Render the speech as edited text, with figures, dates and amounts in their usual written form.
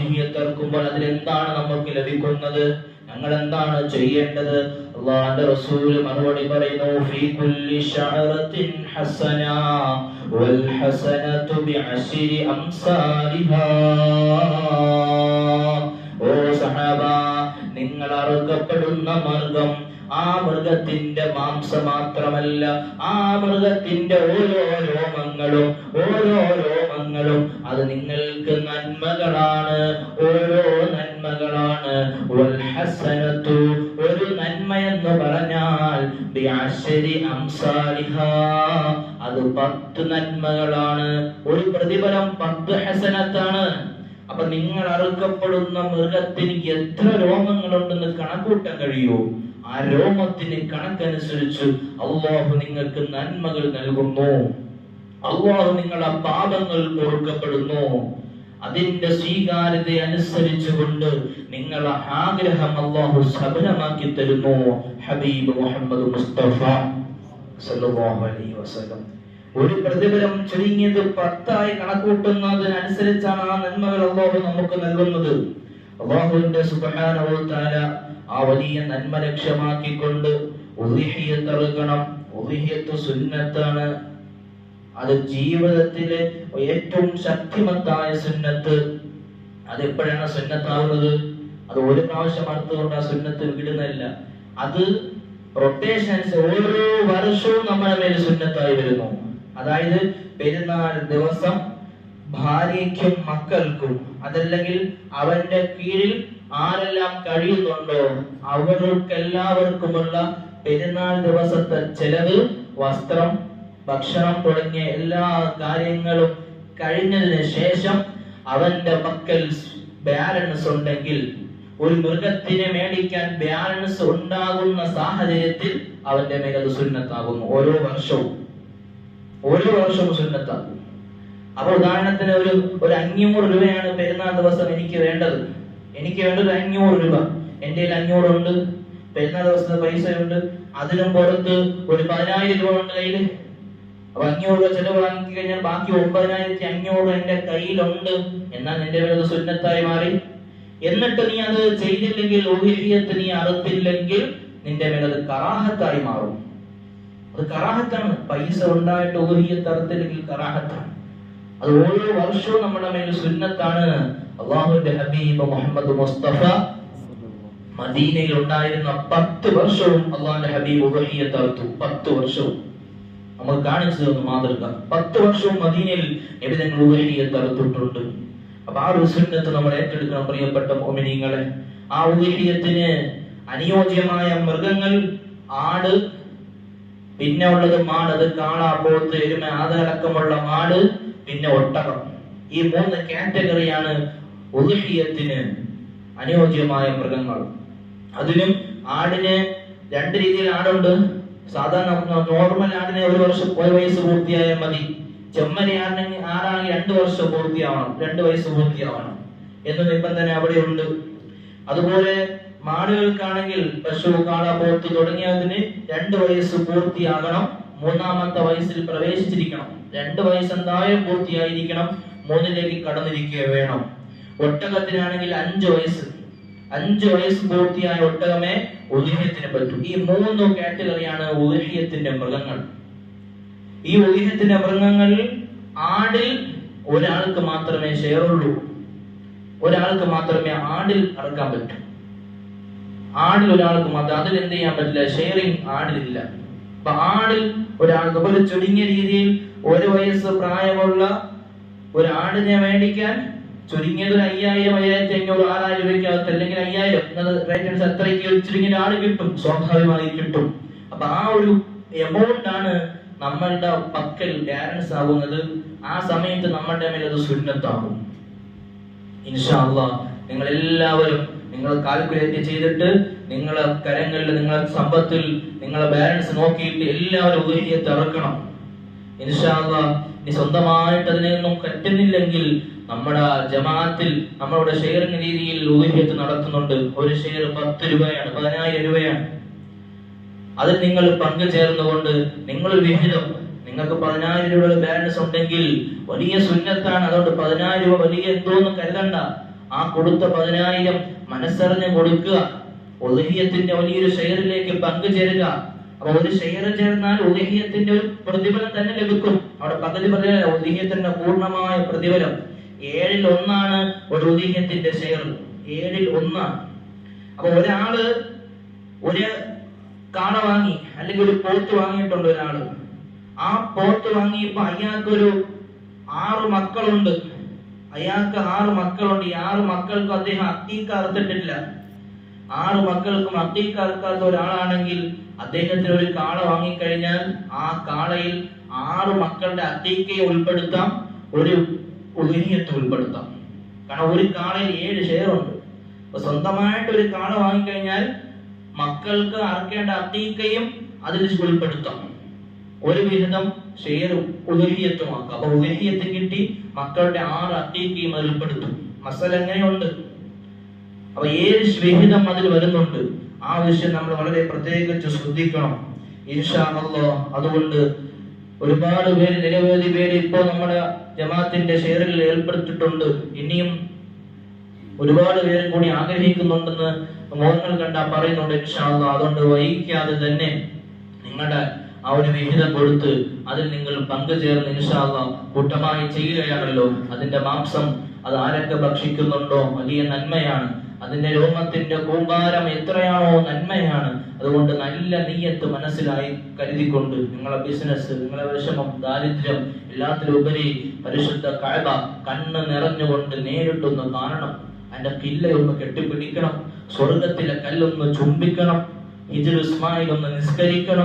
ുമ്പോൾ അതിലെന്താണ് നമുക്ക് ലഭിക്കുന്നത്? ഞങ്ങൾ എന്താണ് ചെയ്യേണ്ടത്? അല്ലാഹുവിന്റെ റസൂൽ മറുപടി പറയുന്നു, ഫീ കുല്ലി ശഅറത്തിൻ ഹസന വൽ ഹസനതു ബിഅശ്രി അംസാലിഹാ. ഓ സഹാബ, നിങ്ങൾ അറുക്കപ്പെടുന്ന മൃഗം ആ മൃഗത്തിന്റെ മാംസം മാത്രമല്ല, ആ മൃഗത്തിന്റെ ഓരോ രോമങ്ങളും അത് നിങ്ങൾക്ക് നന്മകളാണ്, ഓരോ നന്മകളാണ്. വൽ ഹസനതു, ഒരു നന്മ എന്ന് പറഞ്ഞാൽ ബിഅശ്രി അംസാലിഹാ, അത് 10 നന്മകളാണ്. ഒരു പ്രതിഫലം 10 ഹസനത്താണ്. അപ്പൊ നിങ്ങൾ അറുക്കപ്പെടുന്ന മൃഗത്തിന് എത്ര രോമങ്ങളുണ്ടെന്ന് കണക്കൂട്ടാൻ കഴിയുമോ? ആ രോമത്തിന് കണക്കനുസരിച്ച് അല്ലാഹു നിങ്ങൾക്ക് നന്മകൾ നൽകുന്നു. അല്ലാഹു നിങ്ങളുടെ പാപങ്ങൾ പൊറുക്കപ്പെടുന്നു. അതിന്റെ സ്വീകാര്യത അനുസരിച്ചുകൊണ്ട് നിങ്ങളുടെ ആഗ്രഹം അല്ലാഹു സഫലമാക്കി തരുന്നു. ഹബീബ് മുഹമ്മദ് മുസ്തഫ സല്ലല്ലാഹു അലൈഹി വസല്ലം ഒരു പ്രതിഫലം ചുരുങ്ങിയത് 10 കണക്കൂട്ടുന്നതിനനുസരിച്ചാണ് ആ നന്മകൾ അല്ലാഹു നമുക്ക് നൽകുന്നത്. അല്ലാഹുവിന്റെ സുബ്ഹാനഹു വ തആല ആ വലിയ നന്മ ലക്ഷ്യമാക്കിക്കൊണ്ട് ഉദ്ഹിയ്യത്ത് അറുക്കണം. ഉദ്ഹിയ്യത്ത് സുന്നത്താണ്. അത് ജീവിതത്തിലെ ഏറ്റവും ശക്തിമത്തായ സുന്നത്ത്. അതെപ്പോഴാണ് സുന്നത്താവുന്നത്? അത് ഒരു പ്രാവശ്യം അറുത്തുകൊണ്ട് ആ സുന്നത്ത് വിടുന്നില്ല. അത് റൊട്ടേഷൻ, ഓരോ വർഷവും നമ്മുടെ മേൽ സുന്നത്തായി വരുന്നു. അതായത് പെരുന്നാൾ ദിവസം ഭാര്യയ്ക്കും മക്കൾക്കും, അതല്ലെങ്കിൽ അവന്റെ കീഴിൽ ആരെല്ലാം കഴിയുന്നുണ്ടോ അവർക്കെല്ലാവർക്കുമുള്ള പെരുന്നാൾ ദിവസത്തെ ചെലവ്, വസ്ത്രം, ഭക്ഷണം തുടങ്ങിയ എല്ലാ കാര്യങ്ങളും കഴിഞ്ഞതിന് ശേഷം അവന്റെ മക്കൾ ബാലൻസ് ഉണ്ടെങ്കിൽ, ഒരു മൃഗത്തിനെ മേടിക്കാൻ ബാലൻസ് ഉണ്ടാകുന്ന സാഹചര്യത്തിൽ അവന്റെ മേൽ അത് സുന്നത്താകുന്നു. ഓരോ വർഷവും സുന്നത്താകും. അപ്പൊ ഉദാഹരണത്തിന് ഒരു 500 രൂപയാണ് പെരുന്നാൾ ദിവസം എനിക്ക് വേണ്ടത് 500 രൂപ. എന്റെ കയ്യിൽ 500 ഉണ്ട്, പെരുന്നാൾ ദിവസത്തെ പൈസയുണ്ട്. അതിനും പുറത്ത് ഒരു 10,000 രൂപ ഉണ്ട് കയ്യിൽ. അപ്പൊ 500 രൂപ ചെലവ് വാങ്ങി കഴിഞ്ഞാൽ ബാക്കി 9,500 എന്റെ കയ്യിലുണ്ട്. എന്നാൽ എന്റെ മേലത് സുന്നത്തായി മാറി. എന്നിട്ട് നീ അത് ചെയ്തില്ലെങ്കിൽ, ഉദ്ഹിയ്യത്ത് നീ അറുത്തില്ലെങ്കിൽ, നിന്റെ മേലത് കറാഹത്തായി മാറും. അത് കറാഹത്താണ്. പൈസ ഉണ്ടായിട്ട് ഉദ്ഹിയ്യത്ത് അറുത്തില്ലെങ്കിൽ കറാഹത്താണ്. അത് ഓരോ വർഷവും നമ്മുടെ മേൽ സുന്നത്താണ്. അല്ലാഹുവിന്റെ ഹബീബ് മുഹമ്മദ് മുസ്തഫ മദീനയിൽ ഉണ്ടായിരുന്ന 10 വർഷവും അല്ലാഹുവിന്റെ ഹബീബ് ഉദ്ഹിയ്യത്ത് അറുത്തു. 10 വർഷവും നമ്മൾ കാണിച്ചു തന്നു മാതൃക. 10 വർഷവും മദീനയിൽ നബി തങ്ങൾ ഉദ്ഹിയ്യത്ത് അറുത്തിട്ടുണ്ട്. അപ്പൊ ആ ഒരു സുന്നത്ത് നമ്മൾ ഏറ്റെടുക്കണം പ്രിയപ്പെട്ട മുഅ്മിനീങ്ങളെ. ആ ഉദ്ഹിയ്യത്തിന് അനുയോജ്യമായ മൃഗങ്ങൾ ആട്, പിന്നെ ഉള്ളത് മാട്. അത് കാള, പോത്ത്, എരുമ, അതടക്കമുള്ള മാട്, പിന്നെ ഒട്ടകം. ഈ 3 കാറ്റഗറിയാണ് ഉദ്ഹിയ്യത്തിന് അനുയോജ്യമായ മൃഗങ്ങൾ. അതിനും ആടിന് 2 രീതിയിൽ ആടുണ്ട്. സാധാരണ നോർമൽ ആടിന് 1 വർഷം 1 വയസ്സ് പൂർത്തിയായാൽ മതി. ചെമ്മരി ആണെങ്കിൽ 2 വർഷം പൂർത്തിയാവണം, 2 വയസ്സ് പൂർത്തിയാവണം എന്ന നിബന്ധന അവിടെ ഉണ്ട്. അതുപോലെ മാടുകൾക്കാണെങ്കിൽ പശു, കാള, പോത്ത് തുടങ്ങിയതിന് 2 വയസ്സ് പൂർത്തിയാകണം. 3ാമത്തെ വയസ്സിൽ പ്രവേശിച്ചിരിക്കണം. 2 വയസ്സ് എന്തായാലും പൂർത്തിയായിരിക്കണം. 3ലേക്ക് കടന്നിരിക്കുക വേണം. ഒട്ടകത്തിനാണെങ്കിൽ 5 വയസ്സ് പൂർത്തിയായ ഒട്ടകമേ ഉദ്ഹിയ്യത്തിന് പറ്റും. ഈ 3 കാറ്റഗറിയാണ് ഉദ്ഹിയ്യത്തിന്റെ മൃഗങ്ങൾ. ഈ ഉദ്ഹിയ്യത്തിന്റെ മൃഗങ്ങളിൽ ആടിൽ ഒരാൾക്ക് മാത്രമേ ഷെയർ ഉള്ളൂ. ഒരാൾക്ക് മാത്രമേ ആടിൽ അറക്കാൻ പറ്റൂ. ആടിൽ ഒരാൾക്ക് മാത്രം. അതിൽ എന്ത് ചെയ്യാൻ പറ്റില്ല, ഷെയറിംഗ് ആടിലില്ല. അപ്പൊ ആടിൽ ഒരാൾക്ക് ഒരു ചുരുങ്ങിയ രീതിയിൽ 1 വയസ്സ് പ്രായമുള്ള ഒരു ആടിനെ മേടിക്കാൻ ചുരുങ്ങിയത് 5,000, 5,500, 6,000 രൂപയ്ക്കകത്ത്, അല്ലെങ്കിൽ 5,000 അത്രയ്ക്ക് ചുരുങ്ങിയ ആട് കിട്ടും, സ്വാഭാവികമായി കിട്ടും. അപ്പൊ ആ ഒരു എമൗണ്ട് ആണ് നമ്മളുടെ പക്കൽ ബാലൻസ് ആകുന്നത്. ആ സമയത്ത് നമ്മളുടെ മേൽ അത് സുന്നത്താകും. ഇൻഷാ അല്ലാഹ് നിങ്ങൾ എല്ലാവരും നിങ്ങൾ കാൽക്കുലേറ്റ് ചെയ്തിട്ട് നിങ്ങളെ കരങ്ങളിൽ, നിങ്ങളുടെ സമ്പത്തിൽ നിങ്ങളെ ബാലൻസ് നോക്കിയിട്ട് എല്ലാവരും ഉദ്ഹിയ്യത്ത് അറുക്കണം. ഇൻഷാ അല്ലാഹ് ഇനി സ്വന്തമായിട്ട് അതിനൊന്നും പറ്റുന്നില്ലെങ്കിൽ നമ്മുടെ ജമാഅത്തിൽ നമ്മളുടെ ഷെയറിംഗ് രീതിയിൽ ഉദ്ഹിയ്യത്ത് നടത്തുന്നുണ്ട്. ഒരു ഷെയർ 10 രൂപയാണ്, 10,000 രൂപയാണ്. അതിൽ നിങ്ങൾ പങ്കുചേർന്നുകൊണ്ട് നിങ്ങളൊരു വിഹിതം, നിങ്ങൾക്ക് 10,000 രൂപയുടെ ബാലൻസ് ഉണ്ടെങ്കിൽ വലിയ സുന്നത്താണ്. അതുകൊണ്ട് 10,000 രൂപ വലിയ എന്തോന്ന് കരുതണ്ട. ആ കൊടുത്ത 10,000 മനസ്സറിഞ്ഞ് കൊടുക്കുക. ഉദ്ഹിയത്തിന്റെ വലിയൊരു ഷെയറിലേക്ക് പങ്കുചേരുക. അപ്പൊ ഒരു ഷെയർ ചേർന്നാൽ ഉദ്ഹിയത്തിന്റെ ഒരു പ്രതിഫലം തന്നെ ലഭിക്കും. അവിടെ പകുതി പ്രതിഫലം, ഉദ്ഹിയത്തിന്റെ പൂർണ്ണമായ പ്രതിഫലം 1/7 ഒരു ഉദ്ഹിയത്തിന്റെ ഷെയർ, 1/7. അപ്പൊ ഒരാള് ഒരു കാള വാങ്ങി അല്ലെങ്കിൽ ഒരു പോത്ത് വാങ്ങിയിട്ടുണ്ട്. ഒരാള് ആ പോത്ത് വാങ്ങിയപ്പോ അയാൾക്കൊരു 6 മക്കളുണ്ട്. അയാൾക്ക് 6 മക്കളുണ്ട്. ഈ 6 മക്കൾക്ക് അദ്ദേഹം അക്കീക്ക അറുത്തിട്ടില്ല. 6 മക്കൾക്കും അക്കീക്ക അറുക്കാത്ത ഒരാളാണെങ്കിൽ അദ്ദേഹത്തിന് ഒരു കാള വാങ്ങിക്കഴിഞ്ഞാൽ ആ കാളയിൽ 6 മക്കളുടെ അക്കീക്കയെ ഉൾപ്പെടുത്താം, ഒരു ഉദ്ഹിയത്തെ ഉൾപ്പെടുത്താം. കാരണം ഒരു കാളയിൽ 7 ഷെയർ ഉണ്ട്. അപ്പൊ സ്വന്തമായിട്ട് ഒരു കാള വാങ്ങിക്കഴിഞ്ഞാൽ മക്കൾക്ക് അറക്കേണ്ട അക്കീക്കയും അതിൽ ഉൾപ്പെടുത്താം. ഒരു വിഹിതം ഷെയറും ഉദ്ഹിയത്തുമാക്കാം. അപ്പൊ ഉദ്ഹിയത്ത് കിട്ടി, മക്കളുടെ 6 അക്കീക്കയും അതിൽ ഉൾപ്പെടുത്തും. മസല എങ്ങനെയുണ്ട്? അപ്പൊ 7 വിഹിതം അതിൽ വരുന്നുണ്ട്. ആ വിഷയം നമ്മൾ വളരെ പ്രത്യേകിച്ച് ശ്രദ്ധിക്കണം ഇൻഷാ അല്ലാഹ്. അതുകൊണ്ട് ഒരുപാട് പേര്, നിരവധി പേര് ഇപ്പോ നമ്മുടെ ജമാഅത്തിന്റെ ഷെയറിൽ ഏർപ്പെടുത്തിയിട്ടുണ്ട്. ഇനിയും ഒരുപാട് പേരും കൂടി ആഗ്രഹിക്കുന്നുണ്ടെന്ന് മോഹങ്ങൾ കണ്ടാ പറയുന്നുണ്ട് ഇൻഷാ അല്ലാഹ്. അതുകൊണ്ട് വൈകിക്കാതെ തന്നെ നിങ്ങളുടെ ആ ഒരു വിഹിതം കൊടുത്ത് അതിൽ നിങ്ങൾ പങ്കുചേർന്ന് ഇൻഷാ അല്ലാഹ് കൂട്ടമായി ചെയ്യുകയാണല്ലോ. അതിന്റെ മാംസം അത് ആരൊക്കെ ഭക്ഷിക്കുന്നുണ്ടോ വലിയ നന്മയാണ്. അതിന്റെ രോമത്തിന്റെ കൂമ്പാരം എത്രയാണോ നന്മയാണ്. അതുകൊണ്ട് നല്ല നിയ്യത്ത് മനസ്സിലായി കരുതിക്കൊണ്ട് നിങ്ങളെ ബിസിനസ്, നിങ്ങളെ വിഷമം, ദാരിദ്ര്യം എല്ലാത്തിലുപരി പരിശുദ്ധ കഅബ കണ്ണ് നിറഞ്ഞുകൊണ്ട് നേരിട്ടൊന്ന് കാണണം. അതിന്റെ കില്ലയൊന്ന് കെട്ടിപ്പിടിക്കണം. സ്വർഗത്തിലെ കല്ലൊന്ന് ചുംബിക്കണം. ഹിജ്ർ ഇസ്മായിൽ ഒന്ന് നിസ്കരിക്കണം.